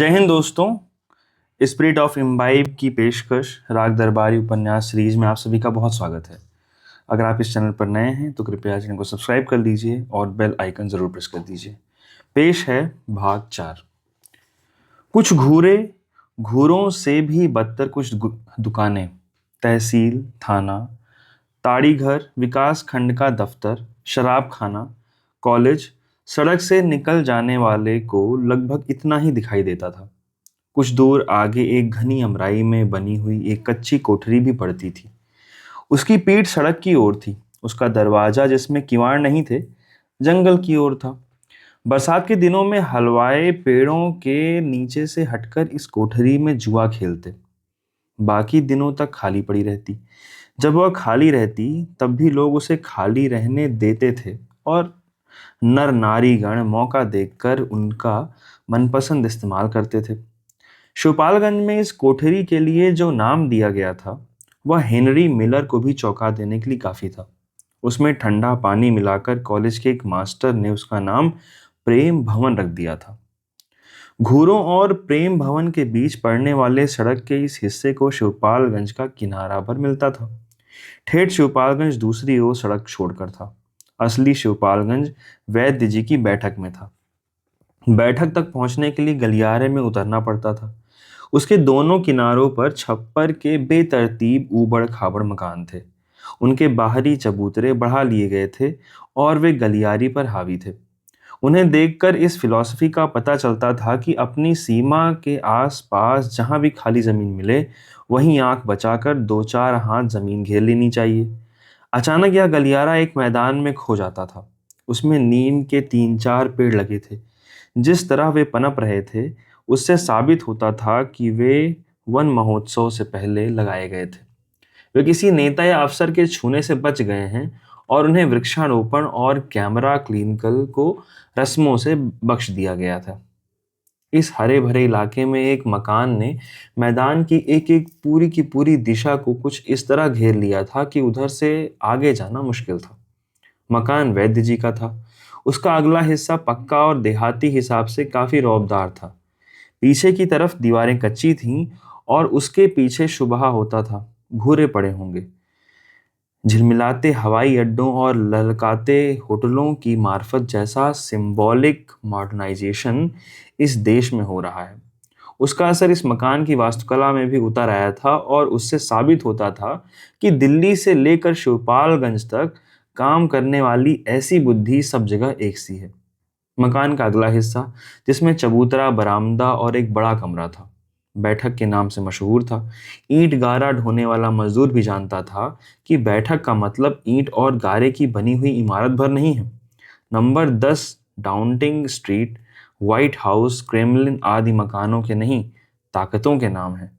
जय हिंद दोस्तों। Spirit of imbibe की पेशकश राग दरबारी उपन्यास सीरीज में आप सभी का बहुत स्वागत है। अगर आप इस चैनल पर नए हैं तो कृपया चैनल को सब्सक्राइब कर लीजिए और बेल आइकन ज़रूर प्रेस कर दीजिए। पेश है भाग 4। कुछ घूरे घूरों से भी बदतर कुछ दुकानें, तहसील, थाना, ताड़ी घर, विकास खंड का दफ्तर, शराब खाना, कॉलेज, सड़क से निकल जाने वाले को लगभग इतना ही दिखाई देता था। कुछ दूर आगे एक घनी अमराई में बनी हुई एक कच्ची कोठरी भी पड़ती थी। उसकी पीठ सड़क की ओर थी। उसका दरवाजा, जिसमें किवाड़ नहीं थे, जंगल की ओर था। बरसात के दिनों में हलवाए पेड़ों के नीचे से हटकर इस कोठरी में जुआ खेलते। बाकी दिनों तक खाली पड़ी रहती। जब वह खाली रहती तब भी लोग उसे खाली रहने देते थे और नर नारीगण मौका देखकर उनका मनपसंद इस्तेमाल करते थे। शिवपालगंज में इस कोठरी के लिए जो नाम दिया गया था वह हेनरी मिलर को भी चौंका देने के लिए काफी था। उसमें ठंडा पानी मिलाकर कॉलेज के एक मास्टर ने उसका नाम प्रेम भवन रख दिया था। घूरों और प्रेम भवन के बीच पड़ने वाले सड़क के इस हिस्से को शिवपालगंज का किनारा भर मिलता था। ठेठ शिवपालगंज दूसरी ओर सड़क छोड़कर था। असली शिवपालगंज वैद्य जी की बैठक में था। बैठक तक पहुंचने के लिए गलियारे में उतरना पड़ता था। उसके दोनों किनारों पर छप्पर के बेतरतीब ऊबड़ खाबड़ मकान थे। उनके बाहरी चबूतरे बढ़ा लिए गए थे और वे गलियारी पर हावी थे। उन्हें देखकर इस फिलॉसफी का पता चलता था कि अपनी सीमा के आसपास जहां भी खाली जमीन मिले वहीं आंख बचाकर दो चार हाथ जमीन घेर लेनी चाहिए। अचानक यह गलियारा एक मैदान में खो जाता था। उसमें नीम के 3-4 पेड़ लगे थे। जिस तरह वे पनप रहे थे उससे साबित होता था कि वे वन महोत्सव से पहले लगाए गए थे। वे किसी नेता या अफसर के छूने से बच गए हैं और उन्हें वृक्षारोपण और कैमरा क्लिनिकल को रस्मों से बख्श दिया गया था। इस हरे भरे इलाके में एक मकान ने मैदान की एक एक पूरी की पूरी दिशा को कुछ इस तरह घेर लिया था कि उधर से आगे जाना मुश्किल था। मकान वैद्य जी का था। उसका अगला हिस्सा पक्का और देहाती हिसाब से काफी रौबदार था। पीछे की तरफ दीवारें कच्ची थीं और उसके पीछे शुबहा होता था घूरे पड़े होंगे। झिलमिलाते हवाई अड्डों और ललकाते होटलों की मार्फत जैसा सिंबॉलिक मॉडर्नाइजेशन इस देश में हो रहा है, उसका असर इस मकान की वास्तुकला में भी उतर आया था और उससे साबित होता था कि दिल्ली से लेकर शिवपालगंज तक काम करने वाली ऐसी बुद्धि सब जगह एक सी है। मकान का अगला हिस्सा, जिसमें चबूतरा, बरामदा और एक बड़ा कमरा था, बैठक के नाम से मशहूर था। ईंट गारा ढोने वाला मजदूर भी जानता था कि बैठक का मतलब ईंट और गारे की बनी हुई इमारत भर नहीं है। Number 10 Downing street, white house, Kremlin आदि मकानों के नहीं, ताकतों के नाम है।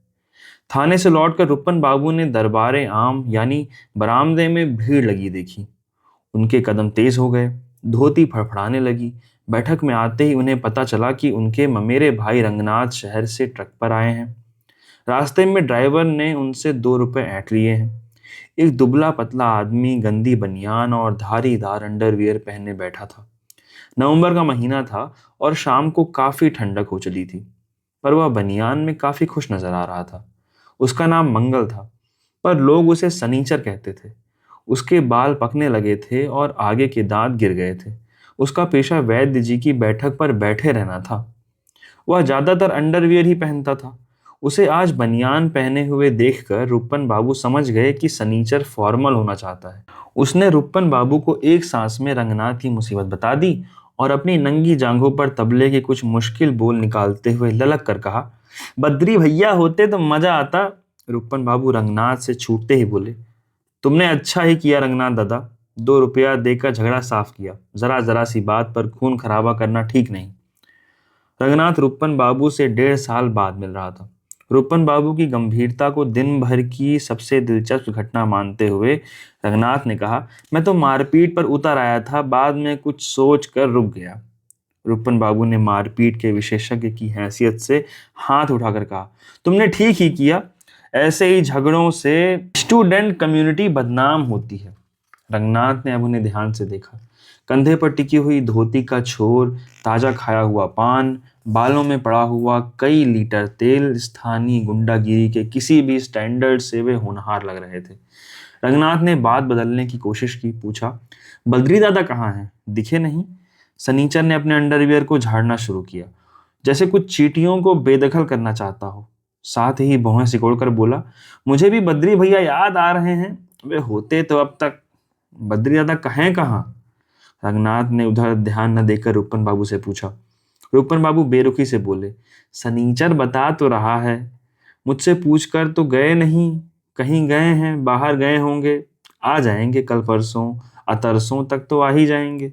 थाने से लौटकर रुपन बाबू ने दरबारे आम यानी बरामदे में भीड़ लगी देखी। उनके कदम तेज हो गए, धोती फड़फड़ाने लगी। बैठक में आते ही उन्हें पता चला कि उनके ममेरे भाई रंगनाथ शहर से ट्रक पर आए हैं। रास्ते में ड्राइवर ने उनसे 2 रुपए ऐंठ लिए हैं। एक दुबला पतला आदमी गंदी बनियान और धारीदार अंडरवियर पहने बैठा था। नवंबर का महीना था और शाम को काफी ठंडक हो चली थी, पर वह बनियान में काफी खुश नजर आ रहा था। उसका नाम मंगल था, पर लोग उसे सनीचर कहते थे। उसके बाल पकने लगे थे और आगे के दांत गिर गए थे। उसका पेशा वैद्य जी की बैठक पर बैठे रहना था। वह ज्यादातर अंडरवियर ही पहनता था। उसे आज बनियान पहने हुए देखकर रुपन बाबू समझ गए कि सनीचर फॉर्मल होना चाहता है। उसने रुपन बाबू को एक सांस में रंगनाथ की मुसीबत बता दी और अपनी नंगी जांघों पर तबले के कुछ मुश्किल बोल निकालते हुए ललक कर कहा, बद्री भैया होते तो मजा आता। रुपन बाबू रंगनाथ से छूटते ही बोले, तुमने अच्छा ही किया रंगनाथ दादा, 2 रुपया देकर झगड़ा साफ किया। जरा जरा सी बात पर खून खराबा करना ठीक नहीं। रंगनाथ रुपन बाबू से 1.5 साल बाद मिल रहा था। रुपन बाबू की गंभीरता को दिन भर की सबसे दिलचस्प घटना मानते हुए रंगनाथ ने कहा, मैं तो मारपीट पर उतर आया था, बाद में कुछ सोच कर रुक गया। रुपन बाबू ने मारपीट के विशेषज्ञ की हैसियत से हाथ उठाकर कहा, तुमने ठीक ही किया। ऐसे ही झगड़ों से स्टूडेंट कम्युनिटी बदनाम होती है। रंगनाथ ने अब उन्हें ध्यान से देखा। कंधे पर टिकी हुई धोती का छोर, ताजा खाया हुआ पान, बालों में पड़ा हुआ कई लीटर तेल स्थानीय गुंडागिरी के किसी भी स्टैंडर्ड से वे होनहार लग रहे थे। रंगनाथ ने बात बदलने की कोशिश की, पूछा, बद्री दादा कहाँ हैं? दिखे नहीं। सनीचर ने अपने अंडरवियर को झाड़ना शुरू किया, जैसे कुछ चींटियों को बेदखल करना चाहता हो। साथ ही भौहें सिकोड़कर बोला, मुझे भी बद्री भैया याद आ रहे हैं, वे होते तो अब तक। बद्री दादा कहें कहाँ? रंगनाथ ने उधर ध्यान न देकर रूपन बाबू से पूछा। रूपन बाबू बेरुखी से बोले, सनीचर बता तो रहा है, मुझसे पूछ कर तो गए नहीं, कहीं गए हैं, बाहर गए होंगे, आ जाएंगे कल परसों, अतरसों तक तो आ ही जाएंगे।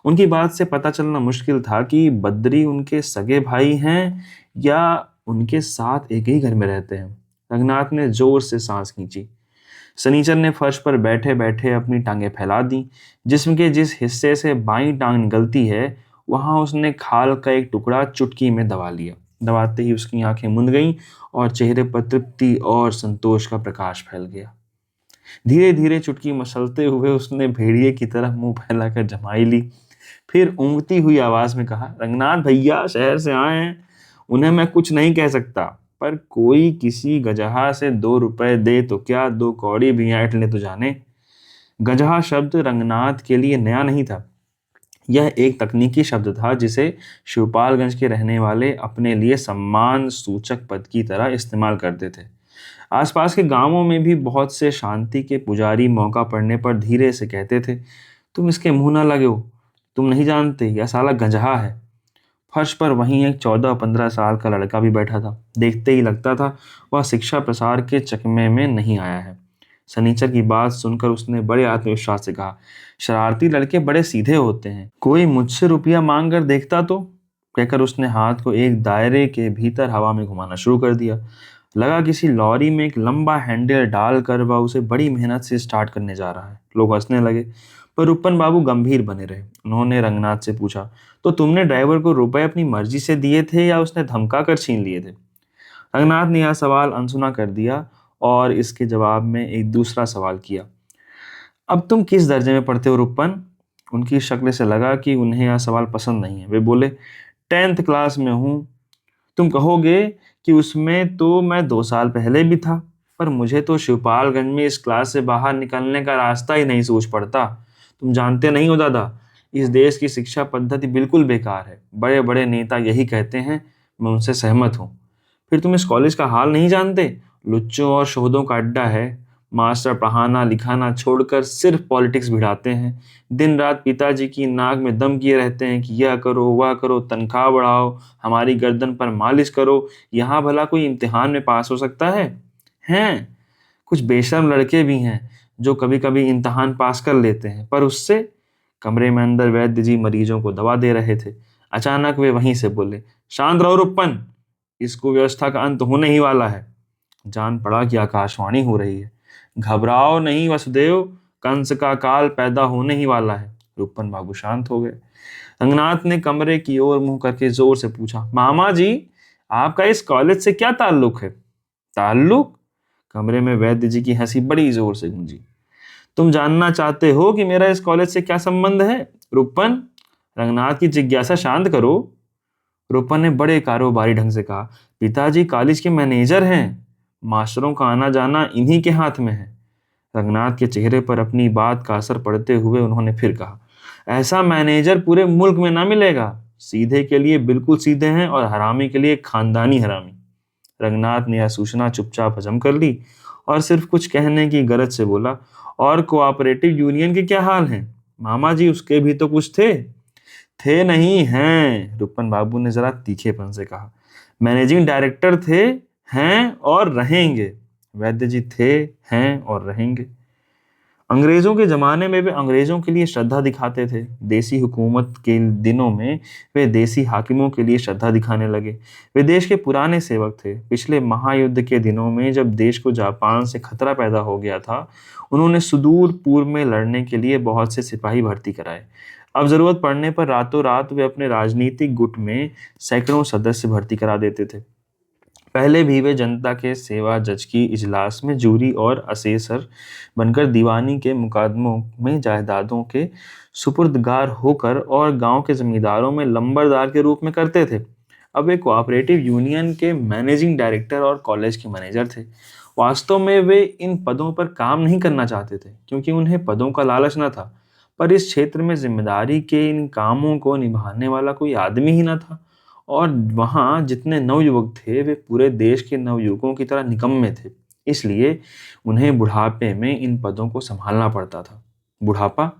उनकी बात से पता चलना मुश्किल था कि बद्री उनके सगे भाई हैं या उनके साथ एक ही घर में रहते हैं। रंगनाथ ने जोर से सांस खींची। सनीचर ने फर्श पर बैठे बैठे अपनी टांगें फैला दी। जिस्म के जिस हिस्से से बाईं टांग निकलती है वहां उसने खाल का एक टुकड़ा चुटकी में दबा लिया। दबाते ही उसकी आंखें मुंद गईं और चेहरे पर तृप्ति और संतोष का प्रकाश फैल गया। धीरे धीरे चुटकी मसलते हुए उसने भेड़िए की तरह मुंह फैलाकर जमाई ली। फिर ऊँगती हुई आवाज में कहा, रंगनाथ भैया शहर से आए हैं, उन्हें मैं कुछ नहीं कह सकता, पर कोई किसी गजहा से 2 रुपए दे तो क्या, 2 कौड़ी भी ऐंठ ले तो जाने। गजहा शब्द रंगनाथ के लिए नया नहीं था। यह एक तकनीकी शब्द था जिसे शिवपालगंज के रहने वाले अपने लिए सम्मान सूचक पद की तरह इस्तेमाल करते थे। आसपास के गांवों में भी बहुत से शांति के पुजारी मौका पड़ने पर धीरे से कहते थे, तुम इसके मुंह ना लगो, तुम नहीं जानते यह साला गंजहा है। फर्श पर वहीं एक 14-15 साल का लड़का भी बैठा था। देखते ही लगता था वह शिक्षा प्रसार के चकमे में नहीं आया है। सनीचर की बात सुनकर उसने बड़े आत्मविश्वास से कहा, शरारती लड़के बड़े सीधे होते हैं, कोई मुझसे रुपया मांग कर देखता तो। कहकर उसने हाथ को एक दायरे के भीतर हवा में घुमाना शुरू कर दिया। लगा किसी लॉरी में एक लंबा हैंडल डालकर वह उसे बड़ी मेहनत से स्टार्ट करने जा रहा है। लोग हंसने लगे, पर रूपन बाबू गंभीर बने रहे। उन्होंने रंगनाथ से पूछा, तो तुमने ड्राइवर को रुपए अपनी मर्जी से दिए थे या उसने धमका कर छीन लिए थे? रंगनाथ ने यह सवाल अनसुना कर दिया और इसके जवाब में एक दूसरा सवाल किया, अब तुम किस दर्जे में पढ़ते हो रूपन? उनकी शक्ल से लगा कि उन्हें यह सवाल पसंद नहीं है। वे बोले, 10th क्लास में हूँ। तुम कहोगे कि उसमें तो मैं 2 साल पहले भी था, पर मुझे तो शिवपालगंज में इस क्लास से बाहर निकलने का रास्ता ही नहीं सूझ पड़ता। तुम जानते नहीं हो दादा, इस देश की शिक्षा पद्धति बिल्कुल बेकार है। बड़े बड़े नेता यही कहते हैं, मैं उनसे सहमत हूँ। फिर तुम इस कॉलेज का हाल नहीं जानते? लुच्चों और शोधों का अड्डा है। मास्टर पढ़ाना लिखाना छोड़कर सिर्फ पॉलिटिक्स भिड़ाते हैं। दिन रात पिताजी की नाक में दम किए रहते हैं कि यह करो वह करो, तनख्वाह बढ़ाओ, हमारी गर्दन पर मालिश करो। यहाँ भला कोई इम्तिहान में पास हो सकता है? हैं कुछ बेशर्म लड़के भी हैं जो कभी कभी इम्तिहान पास कर लेते हैं, पर उससे। कमरे में अंदर वैद्य जी मरीजों को दवा दे रहे थे। अचानक वे वहीं से बोले, शांत रहो रुपन, इस कुव्यवस्था का अंत होने ही वाला है। जान पड़ा कि आकाशवाणी हो रही है। घबराओ नहीं वसुदेव, कंस का काल पैदा होने ही वाला है। रूपन बाबू शांत हो गए। रंगनाथ ने कमरे की ओर मुंह करके जोर से पूछा, मामा जी, आपका इस कॉलेज से क्या ताल्लुक है? ताल्लुक? कमरे में वैद्य जी की हंसी बड़ी जोर से गूंजी। तुम जानना चाहते हो कि मेरा इस कॉलेज से क्या संबंध है? रूपन, रंगनाथ की जिज्ञासा शांत करो। रूपन ने बड़े कारोबारी ढंग से कहा, पिताजी कॉलेज के मैनेजर हैं, मास्टरों का आना जाना इन्हीं के हाथ में है। रंगनाथ के चेहरे पर अपनी बात का असर पड़ते हुए उन्होंने फिर कहा, ऐसा मैनेजर पूरे मुल्क में ना मिलेगा। सीधे के लिए बिल्कुल सीधे हैं और हरामी के लिए खानदानी हरामी। रंगनाथ ने यह सूचना चुपचाप हजम कर ली और सिर्फ कुछ कहने की गरज से बोला, और कोऑपरेटिव यूनियन के क्या हाल हैं? मामा जी उसके भी तो कुछ थे। थे नहीं हैं, रुपन बाबू ने जरा तीखेपन से कहा। मैनेजिंग डायरेक्टर थे, हैं और रहेंगे। वैद्य जी थे, हैं और रहेंगे। अंग्रेजों के जमाने में वे अंग्रेजों के लिए श्रद्धा दिखाते थे। देसी हुकूमत के दिनों में वे देसी हाकिमों के लिए श्रद्धा दिखाने लगे। वे देश के पुराने सेवक थे। पिछले महायुद्ध के दिनों में जब देश को जापान से खतरा पैदा हो गया था, उन्होंने सुदूर पूर्व में लड़ने के लिए बहुत से सिपाही भर्ती कराए। अब जरूरत पड़ने पर रातों रात वे अपने राजनीतिक गुट में सैकड़ों सदस्य भर्ती करा देते थे। पहले भी वे जनता के सेवा जज की इजलास में जूरी और असेसर बनकर दीवानी के मुकदमों में जायदादों के सुपुर्दगार होकर और गांव के जमींदारों में लंबरदार के रूप में करते थे। अब वे कोऑपरेटिव यूनियन के मैनेजिंग डायरेक्टर और कॉलेज के मैनेजर थे। वास्तव में वे इन पदों पर काम नहीं करना चाहते थे क्योंकि उन्हें पदों का लालच न था, पर इस क्षेत्र में जिम्मेदारी के इन कामों को निभाने वाला कोई आदमी ही न था। और वहाँ जितने नवयुवक थे वे पूरे देश के नवयुवकों की तरह निकम्मे थे। इसलिए उन्हें बुढ़ापे में इन पदों को संभालना पड़ता था। बुढ़ापा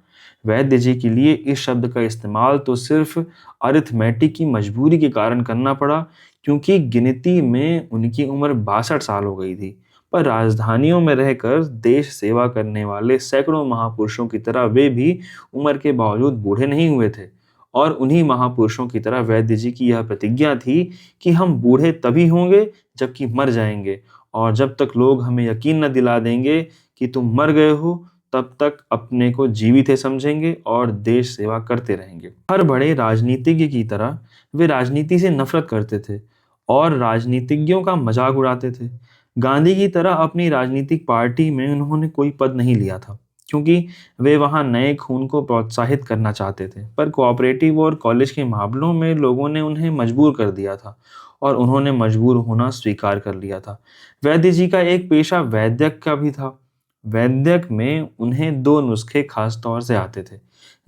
वैद्य जी के लिए इस शब्द का इस्तेमाल तो सिर्फ अरिथमेटिक की मजबूरी के कारण करना पड़ा, क्योंकि गिनती में उनकी उम्र 62 साल हो गई थी। पर राजधानियों में रहकर देश सेवा करने वाले सैकड़ों महापुरुषों की तरह वे भी उम्र के बावजूद बूढ़े नहीं हुए थे। और उन्हीं महापुरुषों की तरह वैद्य जी की यह प्रतिज्ञा थी कि हम बूढ़े तभी होंगे जबकि मर जाएंगे, और जब तक लोग हमें यकीन न दिला देंगे कि तुम मर गए हो, तब तक अपने को जीवित है समझेंगे और देश सेवा करते रहेंगे। हर बड़े राजनीतिज्ञ की तरह वे राजनीति से नफरत करते थे और राजनीतिज्ञों का मजाक उड़ाते थे। गांधी की तरह अपनी राजनीतिक पार्टी में उन्होंने कोई पद नहीं लिया था, क्योंकि वे वहां नए खून को प्रोत्साहित करना चाहते थे। पर कोऑपरेटिव और कॉलेज के मामलों में लोगों ने उन्हें मजबूर कर दिया था और उन्होंने मजबूर होना स्वीकार कर लिया था। वैद्य जी का एक पेशा वैद्यक का भी था। वैद्यक में उन्हें दो नुस्खे खास तौर से आते थे: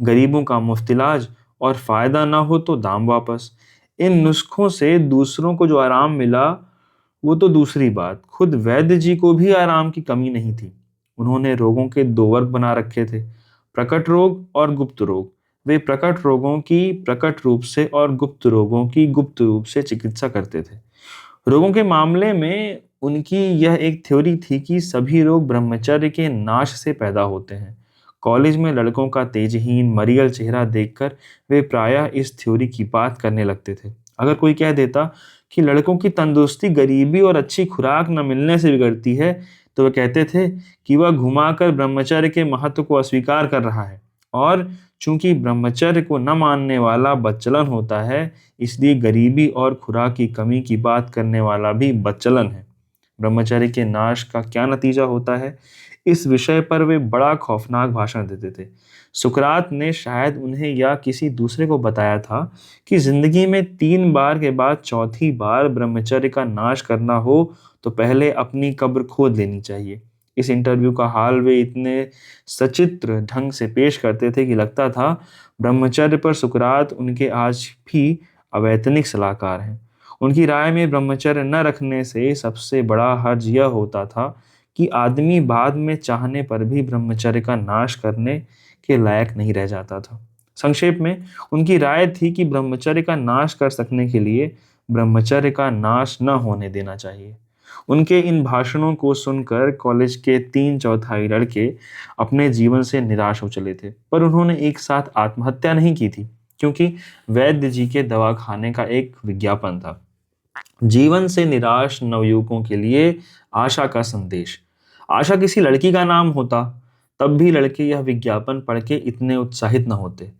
गरीबों का मुफ्त इलाज और फायदा ना हो तो दाम वापस। इन नुस्खों से दूसरों को जो आराम मिला वो तो दूसरी बात, खुद वैद्य जी को भी आराम की कमी नहीं थी। उन्होंने रोगों के दो वर्ग बना रखे थे: प्रकट रोग और गुप्त रोग। वे प्रकट रोगों की प्रकट रूप से और गुप्त रोगों की गुप्त रूप से चिकित्सा करते थे। रोगों के मामले में उनकी यह एक थ्योरी थी कि सभी रोग ब्रह्मचर्य के नाश से पैदा होते हैं। कॉलेज में लड़कों का तेजहीन मरियल चेहरा देखकर वे प्रायः इस थ्योरी की बात करने लगते थे। अगर कोई कह देता कि लड़कों की तंदुरुस्ती गरीबी और अच्छी खुराक न मिलने से बिगड़ती है, तो वे कहते थे कि वह घुमाकर ब्रह्मचर्य के महत्व को अस्वीकार कर रहा है। और चूंकि ब्रह्मचर्य को न मानने वाला बच्चलन होता है, इसलिए गरीबी और खुराक की कमी की बात करने वाला भी बच्चलन है। ब्रह्मचर्य के नाश का क्या नतीजा होता है, इस विषय पर वे बड़ा खौफनाक भाषण देते थे। सुकरात ने शायद उन्हें या किसी दूसरे को बताया था कि जिंदगी में 3 बार के बाद चौथी बार ब्रह्मचर्य का नाश करना हो तो पहले अपनी कब्र खोद लेनी चाहिए। इस इंटरव्यू का हाल वे इतने सचित्र ढंग से पेश करते थे कि लगता था ब्रह्मचर्य पर सुकरात उनके आज भी अवैतनिक सलाहकार हैं। उनकी राय में ब्रह्मचर्य न रखने से सबसे बड़ा हर्ज यह होता था कि आदमी बाद में चाहने पर भी ब्रह्मचर्य का नाश करने के लायक नहीं रह जाता था। संक्षेप में उनकी राय थी कि ब्रह्मचर्य का नाश कर सकने के लिए ब्रह्मचर्य का नाश न होने देना चाहिए। उनके इन भाषणों को सुनकर कॉलेज के 3/4 लड़के अपने जीवन से निराश हो चले थे, पर उन्होंने एक साथ आत्महत्या नहीं की थी, क्योंकि वैद्य जी के दवाखाने का एक विज्ञापन था: जीवन से निराश नवयुवकों के लिए आशा का संदेश। आशा किसी लड़की का नाम होता तब भी लड़के यह विज्ञापन पढ़ के इतने उत्साहित न होते,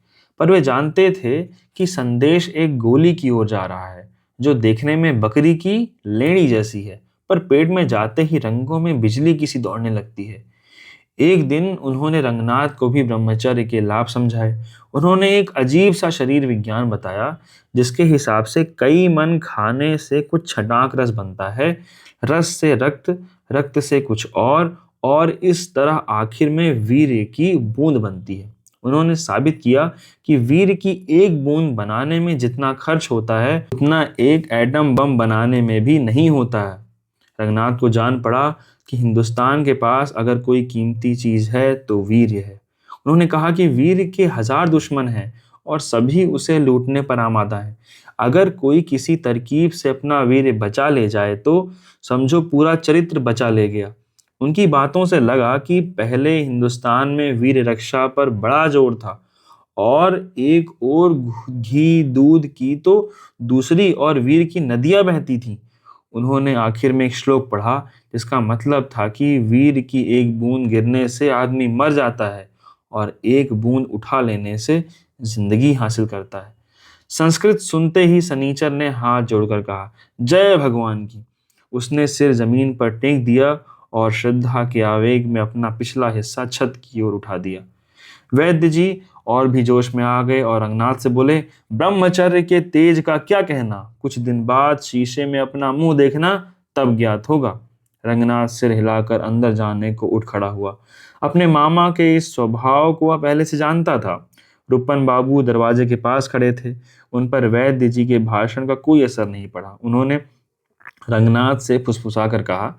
पर वे जानते थे कि संदेश एक गोली की ओर जा रहा है, जो देखने में बकरी की लेड़ी जैसी है, पर पेट में जाते ही रंगों में बिजली की सी दौड़ने लगती है। एक दिन उन्होंने रंगनाथ को भी ब्रह्मचर्य के लाभ समझाए। उन्होंने एक अजीब सा शरीर विज्ञान बताया, जिसके हिसाब से कई मन खाने से कुछ छटाक रस बनता है, रस से रक्त, रक्त से कुछ और इस तरह आखिर में वीर्य की बूंद बनती है। उन्होंने साबित किया कि वीर्य की एक बूंद बनाने में जितना खर्च होता है, उतना एक एटम बम बनाने में भी नहीं होता है। रंगनाथ को जान पड़ा कि हिंदुस्तान के पास अगर कोई कीमती चीज है तो वीर्य है। उन्होंने कहा कि वीर्य के 1000 दुश्मन हैं और सभी उसे लूटने पर आमादा हैं। अगर कोई किसी तरकीब से अपना वीर्य बचा ले जाए तो समझो पूरा चरित्र बचा ले गया। उनकी बातों से लगा कि पहले हिंदुस्तान में वीर रक्षा पर बड़ा जोर था, और एक ओर घी दूध की तो दूसरी और वीर की नदियां बहती थीं। उन्होंने आखिर में एक श्लोक पढ़ा जिसका मतलब था कि वीर की एक बूंद गिरने से आदमी मर जाता है और एक बूंद उठा लेने से जिंदगी हासिल करता है। संस्कृत सुनते ही सनीचर ने हाथ जोड़कर कहा, जय भगवान की। उसने सिर जमीन पर टेक दिया और श्रद्धा के आवेग में अपना पिछला हिस्सा छत की ओर उठा दिया। वैद्य जी और भी जोश में आ गए और रंगनाथ से बोले, ब्रह्मचर्य के तेज का क्या कहना, कुछ दिन बाद शीशे में अपना मुंह देखना, तब ज्ञात होगा। रंगनाथ सिर हिलाकर अंदर जाने को उठ खड़ा हुआ। अपने मामा के इस स्वभाव को वह पहले से जानता था। रुपन बाबू दरवाजे के पास खड़े थे। उन पर वैद्य जी के भाषण का कोई असर नहीं पड़ा। उन्होंने रंगनाथ से फुसफुसाकर कहा,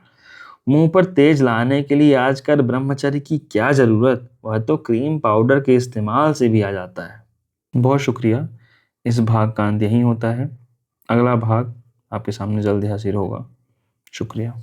मुंह पर तेज लाने के लिए आजकल ब्रह्मचर्य की क्या जरूरत, वह तो क्रीम पाउडर के इस्तेमाल से भी आ जाता है। बहुत शुक्रिया। इस भाग का अंत यहीं होता है। अगला भाग आपके सामने जल्द हाजिर होगा। शुक्रिया।